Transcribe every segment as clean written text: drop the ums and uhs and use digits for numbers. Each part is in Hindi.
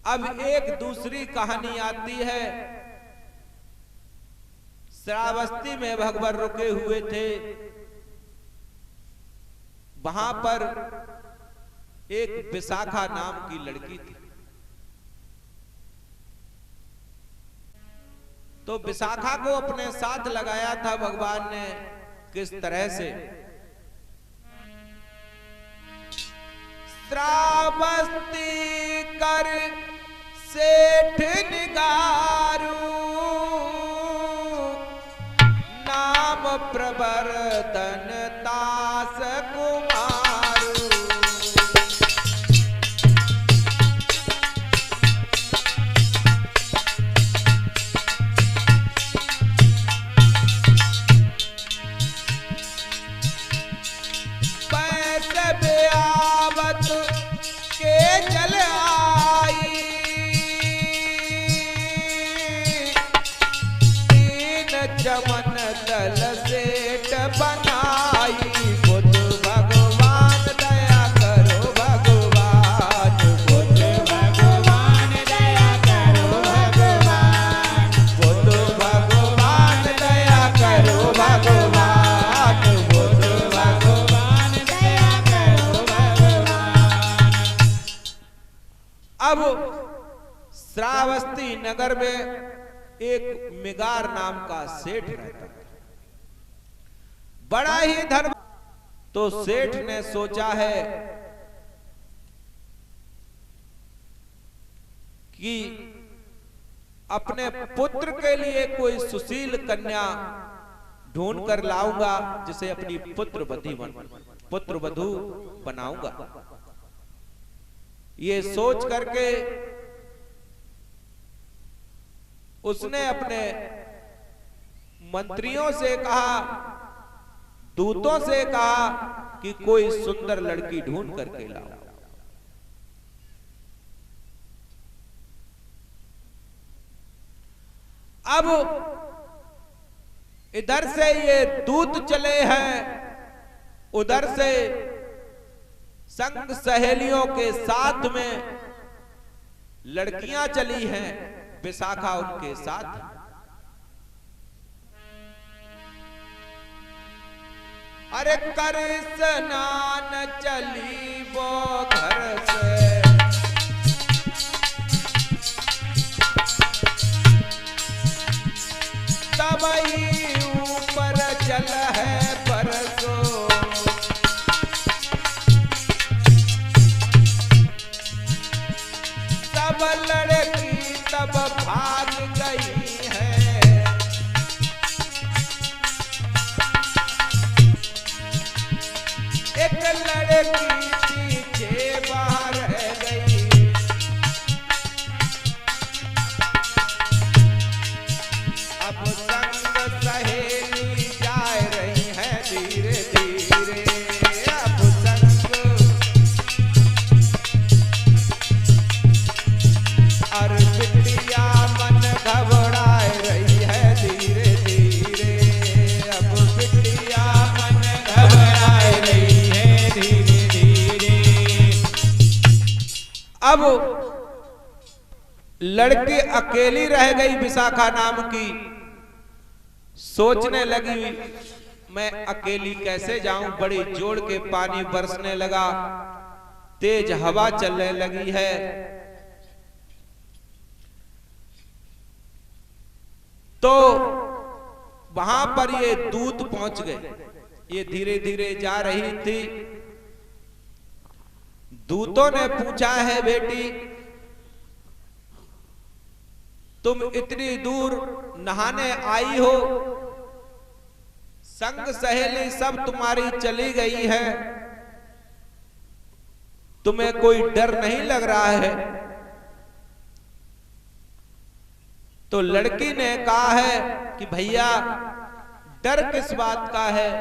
अब एक दूसरी कहानी आती है। श्रावस्ती में भगवान रुके हुए थे। वहां पर एक विशाखा नाम की लड़की थी। तो विशाखा को अपने साथ लगाया था भगवान ने। किस तरह से? श्रावस्ती कर सेठ निगारू, नाम प्रवर्तन दास कुमारू। पैसे बेआवत के चल आई, चमन दल सेठ बनाई। बुद्ध भगवान दया करो भगवान, बुद्ध भगवान दया करो भगवान, बुद्ध भगवान दया करो भगवान, बुद्ध भगवान दया करो भगवान। अब श्रावस्ती नगर में एक मिगार नाम का सेठ रहता था, बड़ा ही धर्म। तो सेठ ने सोचा है कि अपने पुत्र के लिए कोई सुशील कन्या ढूंढ कर लाऊंगा, जिसे अपनी पुत्र वधू बनाऊंगा। ये सोच करके उसने अपने मंत्रियों से कहा, दूतों से कहा कि कोई सुंदर लड़की ढूंढ करके लाओ। अब इधर से ये दूत चले हैं, उधर से संग सहेलियों के साथ में लड़कियां चली हैं, विशाखा उनके साथ। अरे कर स्नान चली वो घर से, तब ही ऊपर जल है परसो। तब लड़की तब भाग गई है, एक लड़की पीछे बाहर रह गई। अब संग सहेली जा रही है धीरे धीरे, अब संग और बिटिया मन घबरा रही है धीरे धीरे, अब बिटिया मन घबरा रही है धीरे धीरे। अब लड़की अकेली रह गई विशाखा नाम की। सोचने लगी मैं अकेली कैसे जाऊं। बड़ी जोड़ के पानी बरसने लगा, तेज हवा चलने लगी है। तो वहां पर ये दूत पहुंच गए। ये धीरे धीरे जा रही थी। दूतों ने पूछा है बेटी तुम इतनी दूर नहाने आई हो, संग सहेली सब तुम्हारी चली गई है, तुम्हें कोई डर नहीं लग रहा है? तो लड़की ने कहा है कि भैया डर किस बात का है,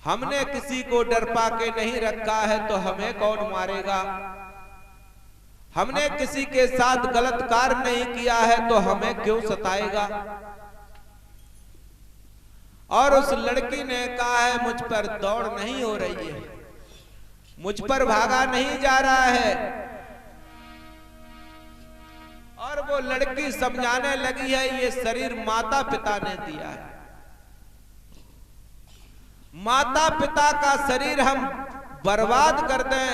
हमने किसी को डर पाके नहीं रखा है तो हमें कौन मारेगा, हमने किसी के साथ गलत कार्य नहीं किया है तो हमें क्यों सताएगा। और उस लड़की ने कहा है मुझ पर दौड़ नहीं हो रही है, मुझ पर भागा नहीं जा रहा है, वो लड़की समझाने लगी है ये शरीर माता पिता ने दिया है, माता पिता का शरीर हम बर्बाद कर दें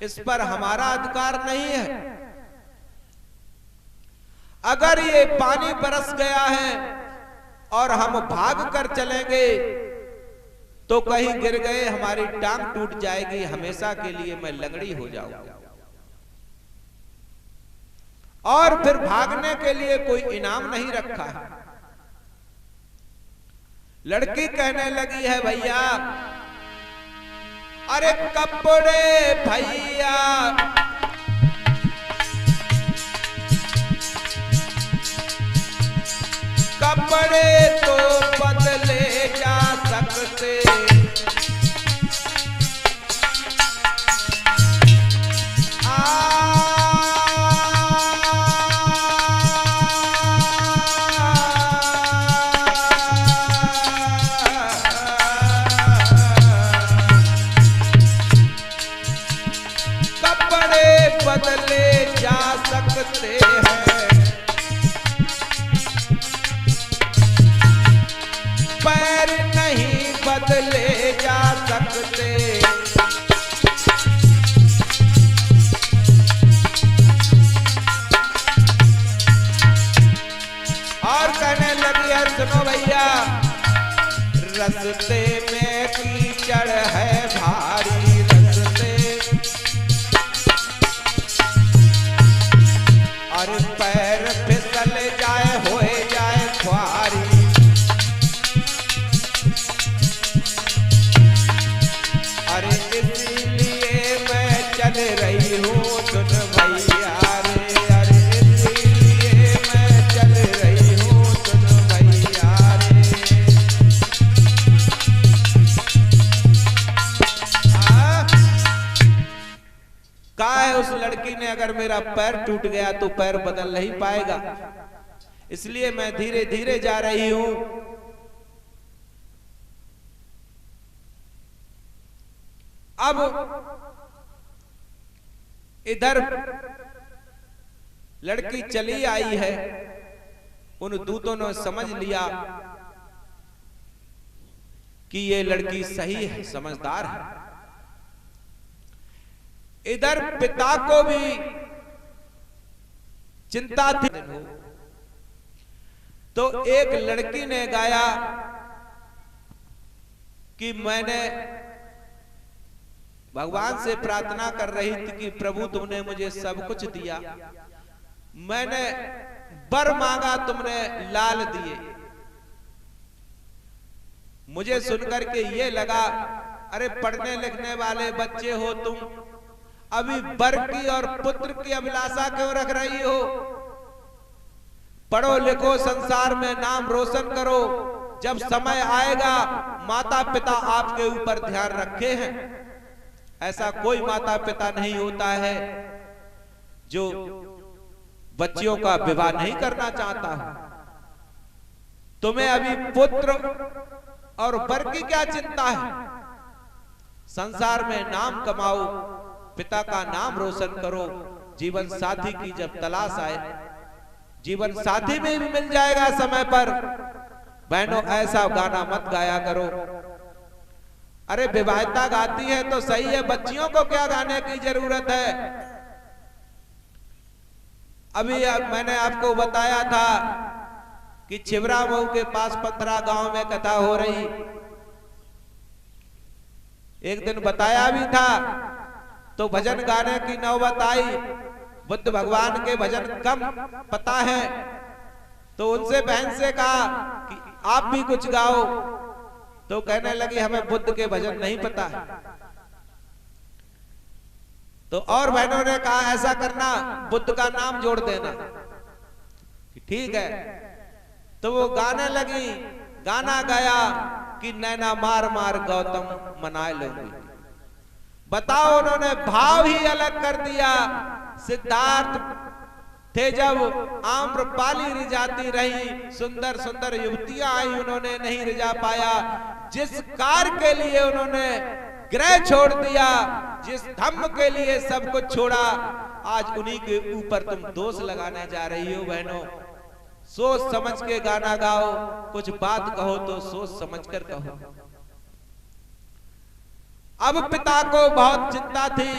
इस पर हमारा अधिकार नहीं है। अगर ये पानी बरस गया है और हम भाग कर चलेंगे तो कहीं गिर गए हमारी टांग टूट जाएगी, हमेशा के लिए मैं लंगड़ी हो जाऊंगा। और फिर भागने के लिए कोई इनाम नहीं रखा है। लड़की कहने लगी है भैया, अरे कपड़े भैया कपड़े तो बदले जा सकते, कपड़े बदले जा सकते हैं, पैर नहीं बदले जा सकते। और कहने लगी है सुनो भैया, रस्ते में कीचड़ है भारी, रस्ते और पैर फिसल जाए होए जाए ख्वारी, अरे इसलिए मैं चल रही हूँ सुन भैया रे, अरे इसलिए मैं चल रही हूँ सुन भैया रे। कहा है उस लड़की ने, अगर मेरा पैर टूट गया तो पैर बदल नहीं पाएगा, इसलिए मैं धीरे धीरे जा रही हूं। अब इधर लड़की चली आई है, उन दूतों ने समझ लिया कि ये लड़की सही है, समझदार है। इधर पिता को भी चिंता थी, तो एक लड़की ने गाया कि मैंने भगवान से प्रार्थना कर रही थी कि प्रभु तुमने मुझे सब कुछ दिया, मैंने वर मांगा तुमने लाल दिए। मुझे सुनकर के ये लगा, अरे पढ़ने लिखने वाले बच्चे हो तुम, अभी वर की और पुत्र की अभिलाषा क्यों रख रही हो? पढ़ो लिखो, संसार में नाम रोशन करो, जब समय आएगा माता पिता आपके ऊपर ध्यान रखे हैं। ऐसा कोई माता पिता नहीं होता है जो बच्चियों का विवाह नहीं करना चाहता है। तुम्हें अभी पुत्र और वर की क्या चिंता है? संसार में नाम कमाओ, पिता का नाम रोशन करो, जीवन साथी की जब तलाश आए, जीवन साथी में भी मिल जाएगा समय पर। बहनों ऐसा गाना मत गाया करो। अरे विवाहिता गाती है तो सही है, बच्चियों को क्या गाने की जरूरत है? अभी मैंने आपको बताया था कि छिबरा मऊ के पास पथरा गांव में कथा हो रही, एक दिन बताया भी था। तो भजन गाने की नौबत आई, बुद्ध भगवान के भजन कम पता है, तो उनसे बहन से कहा कि आप भी कुछ गाओ, तो कहने लगी हमें बुद्ध के भजन नहीं पता। तो और बहनों ने कहा ऐसा करना, बुद्ध का नाम जोड़ देना, ठीक है। तो वो गाने लगी, गाना गाया कि नैना मार मार गौतम मनाए लूंगी। बताओ, उन्होंने भाव ही अलग कर दिया। सिद्धार्थ थे जब आम्रपाली रिझाती रही, सुंदर सुंदर युवतियां आई, उन्होंने नहीं रिझा पाया। जिस कार्य के लिए उन्होंने ग्रह छोड़ दिया, जिस धम्म के लिए सब कुछ छोड़ा, आज उन्हीं के ऊपर तुम दोष लगाने जा रही हो। बहनों, सोच समझ के गाना गाओ, कुछ बात कहो तो सोच समझ कर कहो। अब पिता को बहुत चिंता थी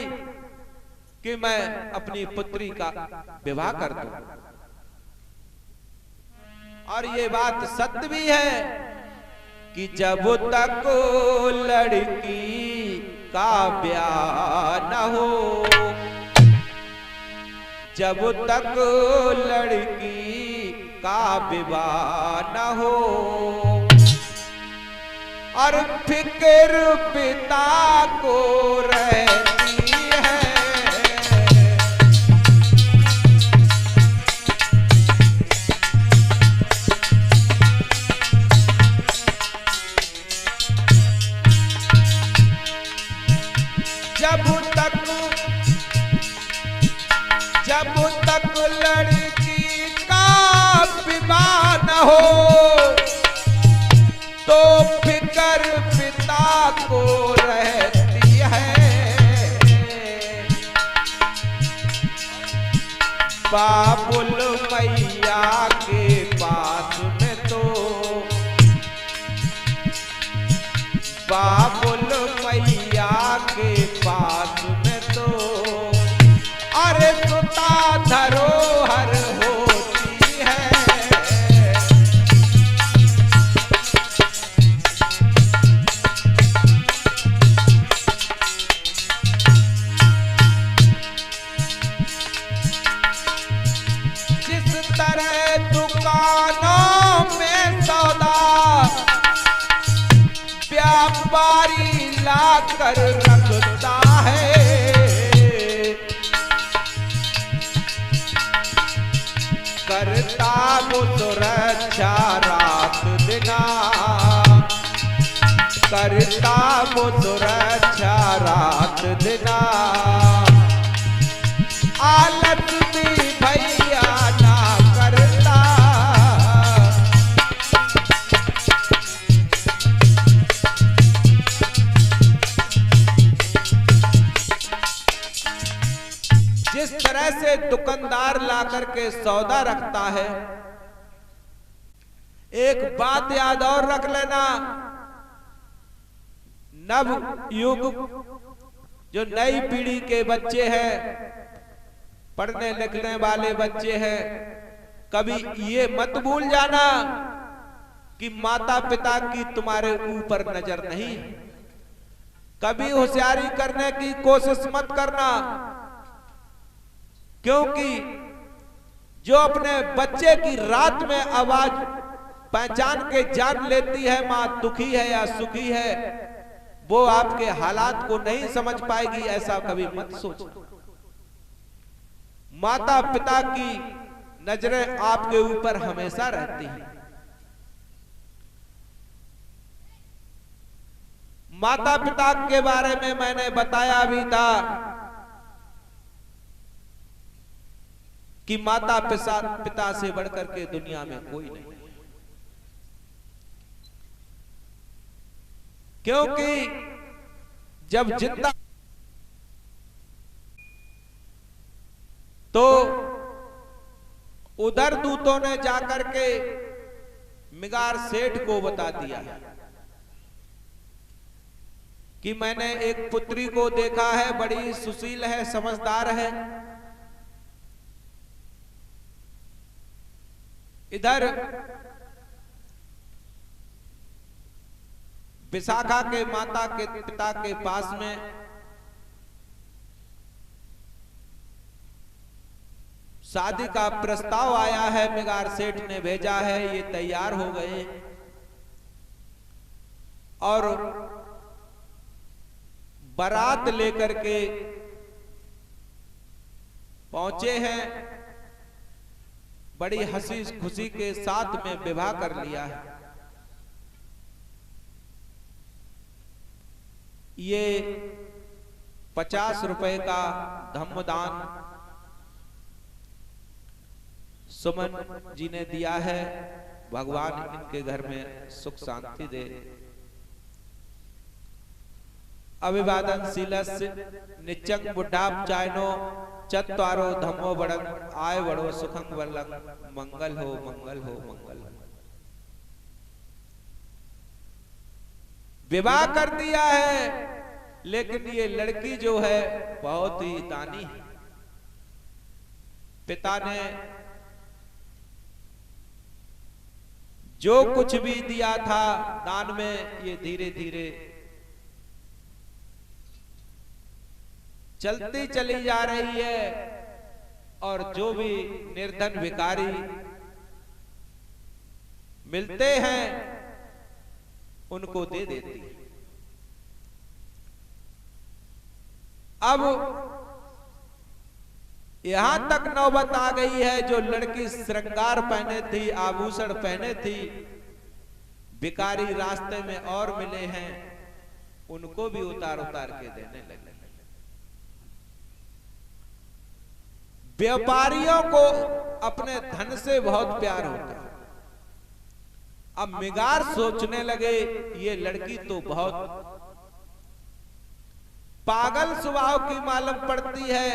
कि मैं अपनी पुत्री का विवाह कर दूं, और ये बात सत्य भी है कि जब तक लड़की का ब्याह न हो, जब तक लड़की का विवाह न हो, और फिक्र पिता को रहती है, जब तक लड़की का विवाह न हो, तो फिक्र पिता को रहती है। बाबुल मैया के पास में तो, बाबुल मैया के पास में तो, अरे सुता धरोहर होती है। जिस तरह दुकानों में सौदा व्यापारी लाकर रखता है, करता वो सुरक्षा रात दिना, करता वो सुरक्षा रात दिना, आलस भी भैया ना करता। जिस तरह से दुकानदार ला करके सौदा रखता है, एक बात याद और रख लेना, नव युग जो नई पीढ़ी के बच्चे हैं, पढ़ने लिखने वाले बच्चे हैं, कभी ये मत भूल जाना कि माता पिता की तुम्हारे ऊपर नजर नहीं। कभी होशियारी करने की कोशिश मत करना, क्योंकि जो अपने बच्चे की रात में आवाज पहचान के जान लेती है मां दुखी है या सुखी है, वो आपके हालात को नहीं समझ पाएगी, ऐसा कभी मत सोचना। माता पिता की नजरें आपके ऊपर हमेशा रहती हैं। माता पिता के बारे में मैंने बताया भी था कि माता पिता से बढ़कर के दुनिया में कोई नहीं, क्योंकि जब जिंदा तो उधर दूतों ने जाकर के मिगार सेठ को बता दिया कि मैंने एक पुत्री को देखा है, बड़ी सुशील है, समझदार है। इधर विशाखा के माता के पिता के पास में शादी का प्रस्ताव आया है, मिगार सेठ ने भेजा है, ये तैयार हो गए और बारात लेकर के पहुंचे हैं। बड़ी हंसी खुशी के साथ में विवाह कर लिया है। ये 50 रुपए का धम्मदान सुमन जी ने दिया है। भगवान इनके घर में सुख शांति दे। अभिवादनशीलस्य निचंग बुढ़ाप चायनो चत्वारो धम्मो बड़न आय बड़ो सुखंग वल्लंग मंगल हो मंगल हो मंगल हो। विवाह कर दिया है, लेकिन ये लड़की जो है बहुत ही दानी है। पिता ने जो कुछ भी दिया था दान में, ये धीरे धीरे चलती चली जा रही है, और जो भी निर्धन भिखारी मिलते हैं उनको दे देती है। अब यहां तक नौबत आ गई है, जो लड़की श्रृंगार पहने थी, आभूषण पहने थी, भिखारी रास्ते में और मिले हैं, उनको भी उतार उतार के देने लगे। व्यापारियों को अपने धन से बहुत प्यार होता है। अब मिगार सोचने लगे ये लड़की तो बहुत पागल स्वभाव की मालूम पड़ती है।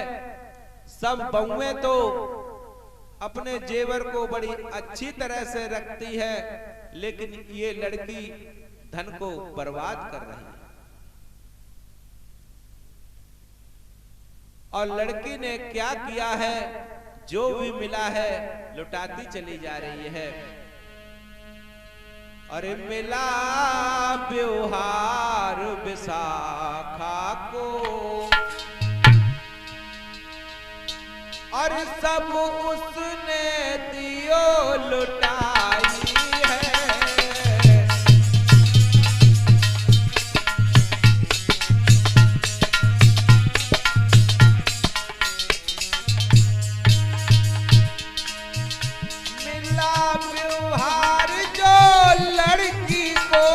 सब बहुएं तो अपने जेवर को बड़ी अच्छी तरह से रखती है, लेकिन ये लड़की धन को बर्बाद कर रही है। और लड़की ने क्या किया है, जो भी मिला है लुटाती चली जा रही है। अरे मिला त्योहार विशाखा को, और सब उसने दियो लुटाई है। मिला व्यवहार जो लड़की को,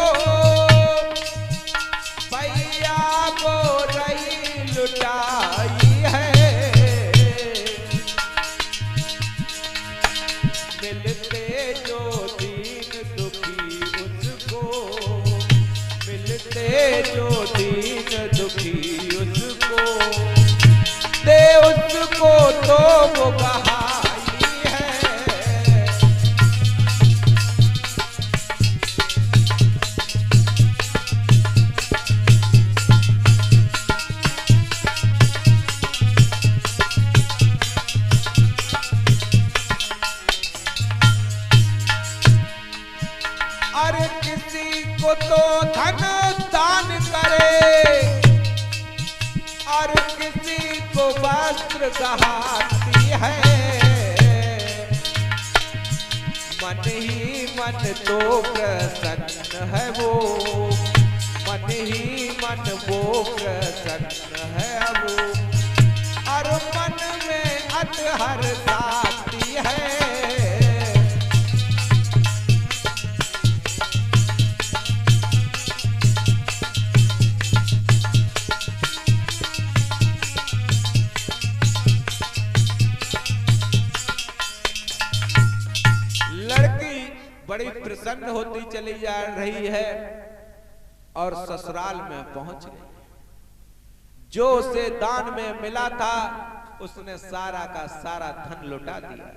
भैया वो रही लुटाई है। मिलते जो दीन दुखी उसको, मिलते जो दीन दुखी उसको, दे उसको तो वो बहाई है। अरे किसी को तो धन दान करे, और किसी को वस्त्र गहाती है। मन ही मन तो प्रसन्न है वो, मन ही मन वो प्रसन्न है वो, और मन में अतहर साथी है। बड़ी प्रसन्न होती चली जा रही है, और ससुराल में पहुंच गई। जो उसे दान में मिला था उसने सारा का सारा धन लुटा दिया।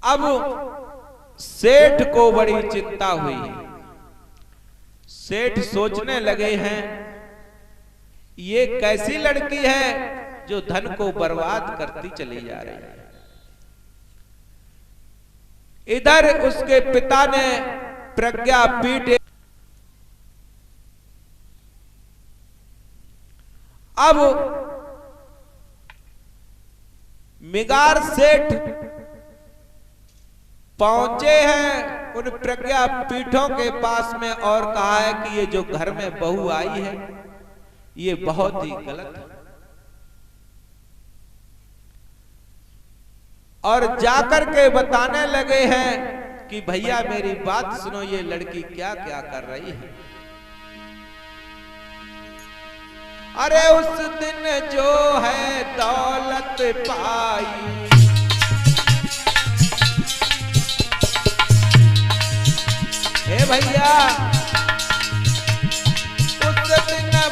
अब सेठ को बड़ी चिंता हुई। सेठ सोचने लगे हैं ये कैसी लड़की है जो धन को बर्बाद करती चली जा रही है। इधर उसके पिता ने प्रज्ञापीठ, अब मिगार सेठ पहुंचे हैं उन प्रज्ञापीठों के पास में, और कहा है कि ये जो घर में बहू आई है ये बहुत ही गलत है। और जाकर के बताने लगे हैं कि भैया मेरी बात सुनो, ये लड़की क्या क्या कर रही है। अरे उस दिन जो है दौलत पाई, हे भैया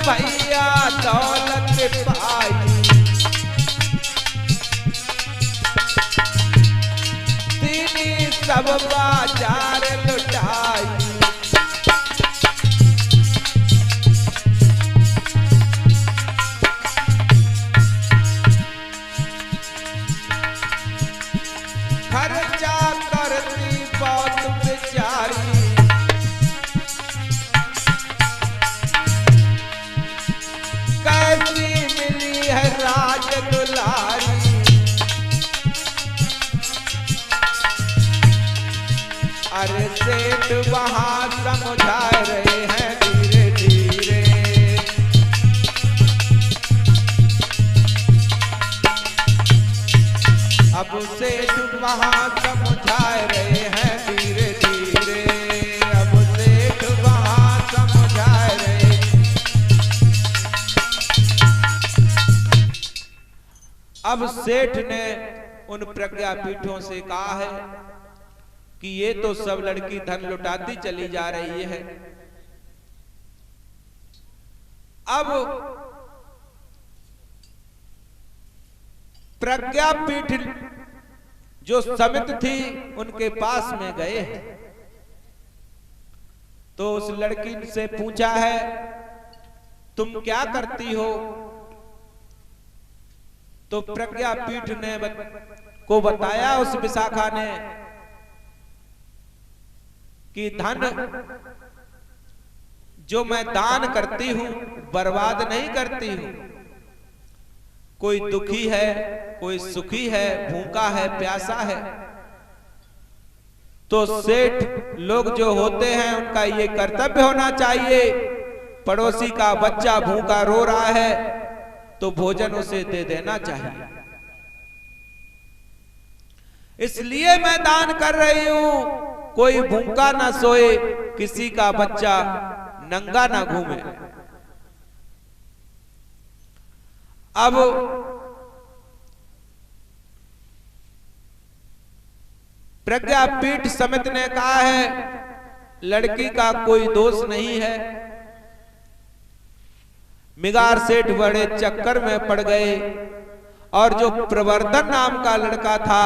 भैया दौलत पाई, दीनी सब बाजार लुटाई। खर्चा करती बहुत बेचारी, कैसी मिली है राज दुलारी। अरे सेठ वहां समझा रहे हैं धीरे धीरे, अब सेठ वहां समझा रहे हैं धीरे धीरे, अब सेठ वहां समझा रहे। अब सेठ ने उन प्रज्ञा पीठों से कहा है कि ये तो सब लड़की धन लुटाती चली जा रही है। अब प्रज्ञा पीठ जो समिति थी उनके पास में गए हैं, तो उस लड़की से पूछा है तुम क्या करती हो? तो प्रज्ञा पीठ ने को बताया उस विशाखा ने कि धन जो मैं दान करती हूं बर्बाद नहीं करती हूं। कोई दुखी है, कोई सुखी है, भूखा है, प्यासा है, तो सेठ लोग जो होते हैं उनका ये कर्तव्य होना चाहिए, पड़ोसी का बच्चा भूखा रो रहा है तो भोजन उसे दे देना चाहिए। इसलिए मैं दान कर रही हूं, कोई भूखा ना सोए, किसी का बच्चा नंगा ना घूमे। अब प्रज्ञा पीठ समिति ने कहा है लड़की का कोई दोष नहीं है, मिगार सेठ बड़े चक्कर में पड़ गए, और जो प्रवर्धन नाम का लड़का था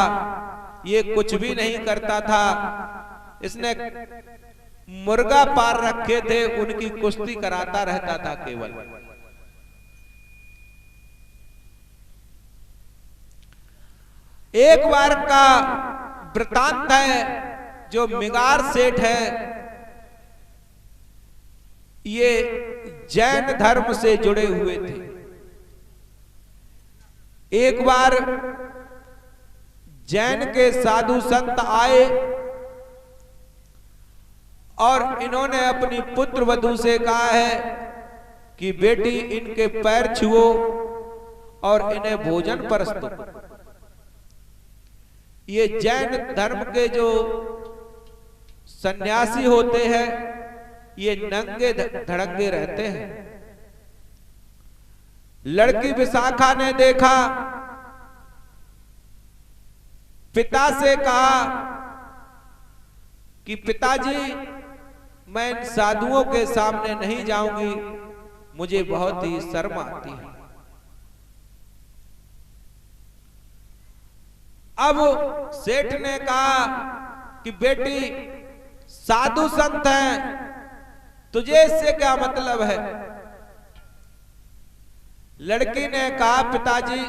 ये कुछ भी नहीं करता था, इसने मुर्गा पार रखे थे, उनकी कुश्ती कराता रहता था केवल। एक बार का वृतांत है, जो मिगार सेठ है ये जैन धर्म से जुड़े हुए थे। एक बार जैन के साधु संत आए और इन्होंने अपनी पुत्र वधू से कहा है कि बेटी इनके पैर छुओ और इन्हें भोजन परस्तो। ये जैन धर्म के जो सन्यासी होते हैं ये नंगे धड़ंगे रहते हैं। लड़की विशाखा ने देखा, पिता से कहा कि पिताजी मैं इन साधुओं के सामने नहीं जाऊंगी, मुझे बहुत ही शर्म आती है। अब सेठ ने कहा कि बेटी साधु संत हैं, तुझे इससे क्या मतलब है? लड़की ने कहा पिताजी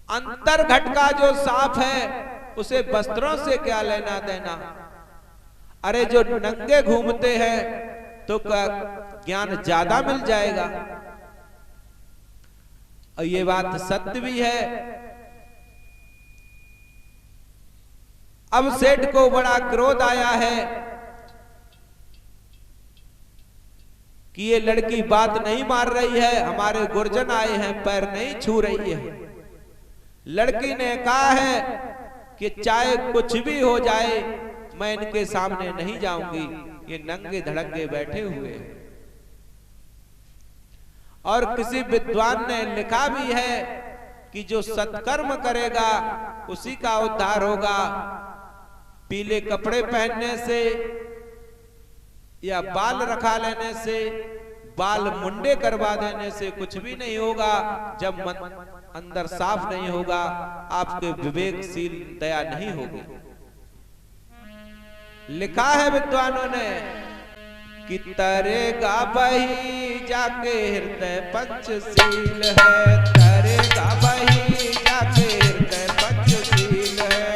अंतर घट का जो सांप है उसे वस्त्रों से क्या लेना देना? अरे जो नंगे घूमते हैं तो ज्ञान ज्यादा मिल जाएगा। और ये बात सत्य भी है। अब सेठ को बड़ा क्रोध आया है कि ये लड़की बात नहीं मार रही है, हमारे गुरजन आए हैं, पैर नहीं छू रही है। लड़की ने कहा है कि चाहे कुछ भी हो जाए मैं इनके सामने नहीं जाऊंगी, ये नंगे धड़ंगे बैठे हुए हैं। और किसी विद्वान ने लिखा भी है कि जो सत्कर्म करेगा उसी का उद्धार होगा। पीले कपड़े पहनने से, या बाल रखा लेने से, बाल मुंडे करवा देने से कुछ भी नहीं होगा। जब मन अंदर साफ नहीं होगा, आपके विवेकशील दया नहीं होगी। लिखा है विद्वानों ने कि तरेगा बही जाके हृदय पंचशील है, तरेगा बही जाके हृदय पंचशील है।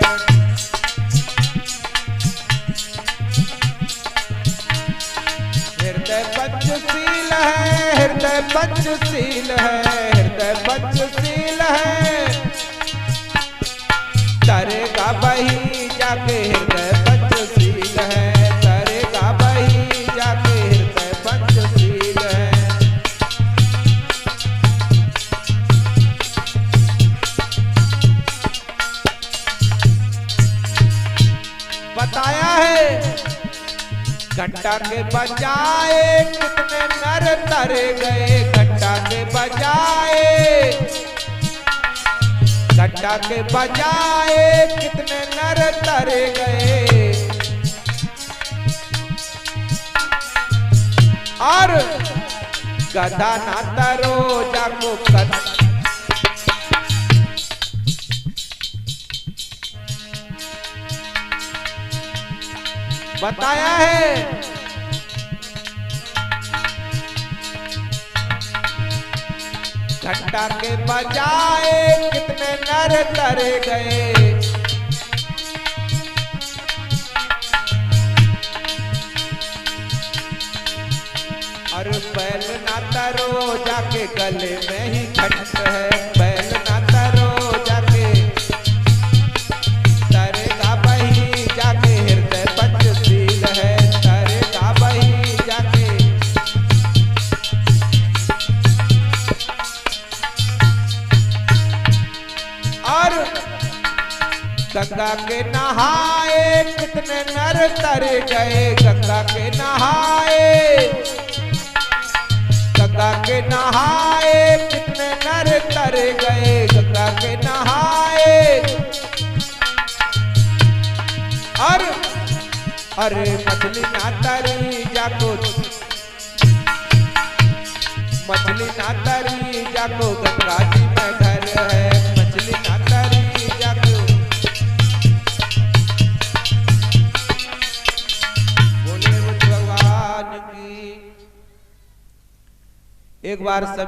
हृदय पंचशील है, हृदय पंचशील है, हृदय पंचशील है। तरेगा बही जाके हृदय पंचशील है, तरेगा बही जाके हृदय पंचशील है। बताया है घंटा के बजाए कितने नर तरे गए, घंटा के बजाए, घंटा के बजाए कितने नर तरे गए। और गधा ना तरो जाको कर, बताया है घंटा के बजाए कितने नर तरे गए। और बैल ना तरो जाके गले में ही घंट है, बैल ना तरो जाके तरेगा बही जाके हृदय पंचशील है, तरेगा बही जाके। और गंगा के नहाए कितने नर तरे गए, गंगा के नहाए, गंगा के नहाए कितने नर तरे गए, गंगा के नहाए। और अरे मछली ना तरी जाको, मछली ना तरी जाको गंगा जी में घर है, मछली ना तरी जाको। बोले भगवान की। एक बार सभी